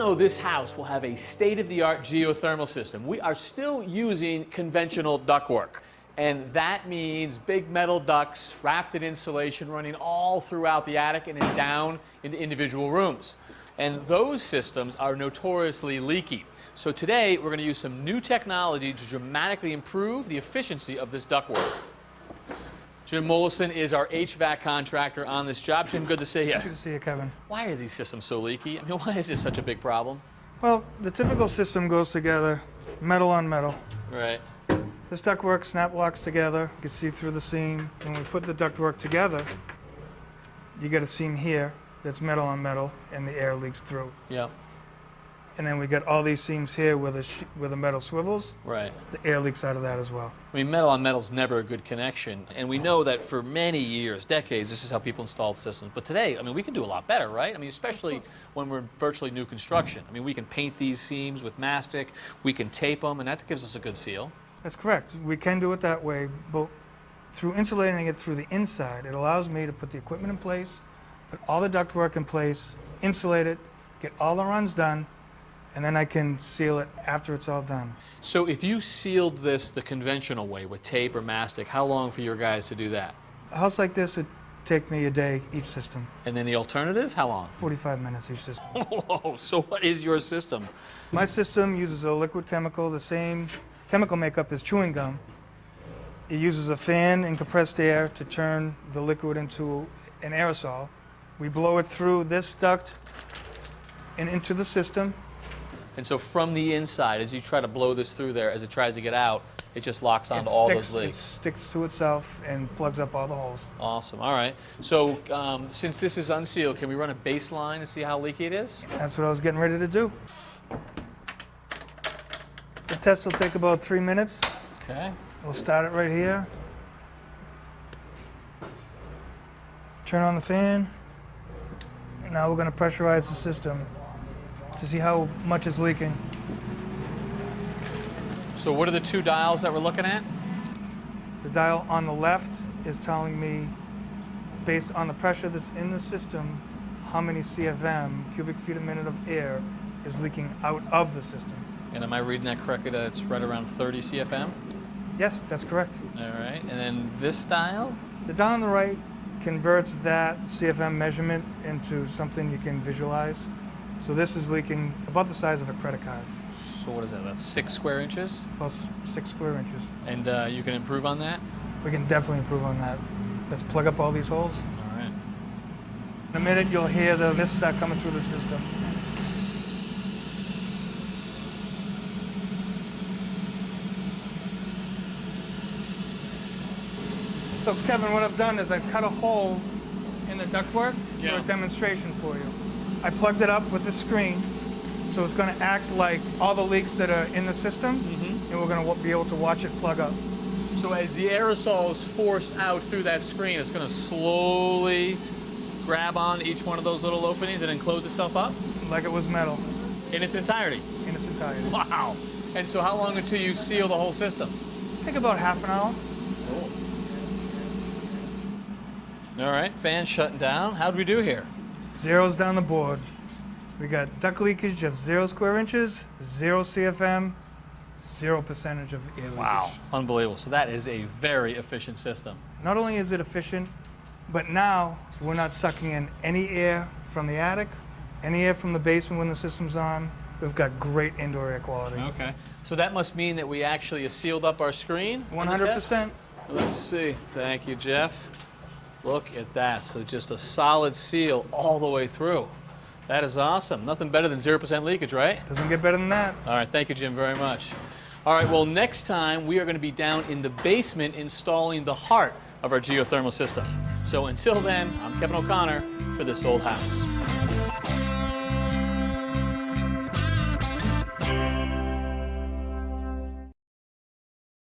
though this house will have a state-of-the-art geothermal system, we are still using conventional ductwork. And that means big metal ducts wrapped in insulation running all throughout the attic and then down into individual rooms. And those systems are notoriously leaky. So today we're going to use some new technology to dramatically improve the efficiency of this ductwork. Jim Mollison is our HVAC contractor on this job. Jim, good to see you. Good to see you, Kevin. Why are these systems so leaky? I mean, why is this such a big problem? Well, the typical system goes together, metal on metal. Right. This ductwork snap locks together. You can see through the seam. When we put the ductwork together, you get a seam here that's metal on metal, and the air leaks through. Yeah. And then we get all these seams here where the metal swivels. Right. The air leaks out of that as well. I mean, metal on metal is never a good connection, and we know that for many years, decades, this is how people installed systems. But today, I mean, we can do a lot better, right? I mean, especially when we're in virtually new construction. I mean, we can paint these seams with mastic, we can tape them, and that gives us a good seal. That's correct. We can do it that way, but through insulating it through the inside, it allows me to put the equipment in place, put all the ductwork in place, insulate it, get all the runs done, and then I can seal it after it's all done. So if you sealed this the conventional way with tape or mastic, how long for your guys to do that? A house like this would take me a day each system. And then the alternative, how long? 45 minutes each system. Whoa, so what is your system? My system uses a liquid chemical, the same chemical makeup as chewing gum. It uses a fan and compressed air to turn the liquid into an aerosol. We blow it through this duct and into the system. And so from the inside, as you try to blow this through there, as it tries to get out, it just locks onto all those leaks. It sticks to itself and plugs up all the holes. Awesome. All right. So since this is unsealed, can we run a baseline to see how leaky it is? That's what I was getting ready to do. The test will take about 3 minutes. Okay. We'll start it right here. Turn on the fan. And now we're going to pressurize the system to see how much is leaking. So what are the two dials that we're looking at? The dial on the left is telling me, based on the pressure that's in the system, how many CFM, cubic feet a minute of air, is leaking out of the system. And am I reading that correctly, that it's right around 30 CFM? Yes, that's correct. All right. And then this dial? The dial on the right converts that CFM measurement into something you can visualize. So this is leaking about the size of a credit card. So what is that, about 6 square inches? About 6 square inches. And you can improve on that? We can definitely improve on that. Let's plug up all these holes. All right. In a minute, you'll hear the mist start coming through the system. So Kevin, what I've done is I've cut a hole in the ductwork for a demonstration for you. I plugged it up with the screen, so it's going to act like all the leaks that are in the system, and we're going to be able to watch it plug up. So as the aerosol is forced out through that screen, it's going to slowly grab on each one of those little openings and then close itself up? Like it was metal. In its entirety? In its entirety. Wow. And so how long until you seal the whole system? Take about half an hour. Cool. All right, fan shutting down. How'd we do here? Zeros down the board. We got duct leakage of 0 square inches, 0 CFM, 0% of air leakage. Wow, unbelievable. So that is a very efficient system. Not only is it efficient, but now we're not sucking in any air from the attic, any air from the basement when the system's on. We've got great indoor air quality. Okay. So that must mean that we actually sealed up our screen? 100%. Let's see. Thank you, Jeff. Look at that. So just a solid seal all the way through. That is awesome. Nothing better than 0% leakage, right? Doesn't get better than that. All right. Thank you, Jim, very much. All right. Well, next time we are going to be down in the basement installing the heart of our geothermal system. So until then, I'm Kevin O'Connor for This Old House.